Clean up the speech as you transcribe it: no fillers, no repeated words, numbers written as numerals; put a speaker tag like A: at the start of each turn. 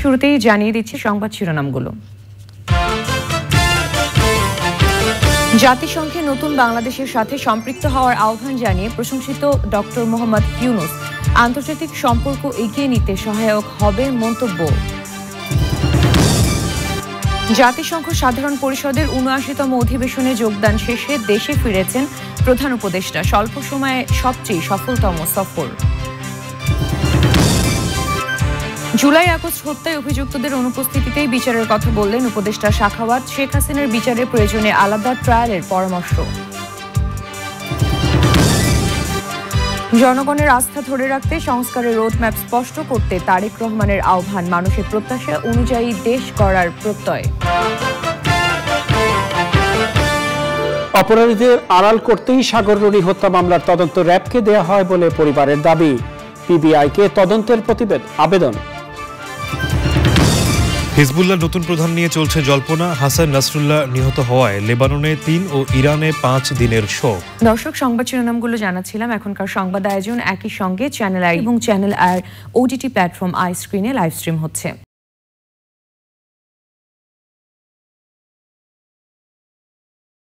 A: শুরুতেই জানিয়ে দিচ্ছি সংবাদ শিরোনামগুলো। জাতিসংঘে নতুন বাংলাদেশের সাথে সম্পৃক্ত হওয়ার আহ্বান জানিয়ে প্রশংসিত ডক্টর মোহাম্মদ ইউনূস। আন্তর্জাতিক সম্পর্ক এগিয়ে নিতে সহায়ক হবে মন্তব্য। জাতিসংঘ সাধারণ পরিষদের ৭৯তম অধিবেশনে যোগদান শেষে দেশে ফিরেছেন প্রধান উপদেষ্টা। স্বল্প সময়ে সবচেয়ে সফলতম সফর। জুলাই আগস্ট হত্যায় অভিযুক্তদের অনুপস্থিতিতেই বিচারের কথা বললেন উপদেষ্টা সাখাওয়াত। শেখ হাসিনার বিচারের প্রয়োজনে আলাদা ট্রায়ালের পরামর্শ। জনগণের আস্থা ধরে রাখতে সংস্কারের রোডম্যাপ স্পষ্ট করতে তারেক রহমানের আহ্বান। মানুষের প্রত্যাশা অনুযায়ী দেশ গড়ার প্রত্যয়।
B: অপরাধীদের আড়াল করতেই সাগর রুনি হত্যা মামলার তদন্ত র্যাবকে দেয়া হয় বলে পরিবারের দাবি। পিবিআইকে তদন্তের আবেদন।
C: হিজবুল্লাহ নতুন প্রধান নিয়ে চলছে জল্পনা। হাসান নাসরুল্লাহ নিহত হওয়ায় লেবাননে ৩ ও ইরানে ৫ দিনের শোক।
A: দর্শক, সংবাদ শিরোনামগুলো জানাচ্ছিলাম। এখনকার সংবাদ আয়োজন একই সঙ্গে চ্যানেল আই এবং চ্যানেল আর ওটিটি প্ল্যাটফর্ম আই স্ক্রিনে লাইভ স্ট্রিম হচ্ছে।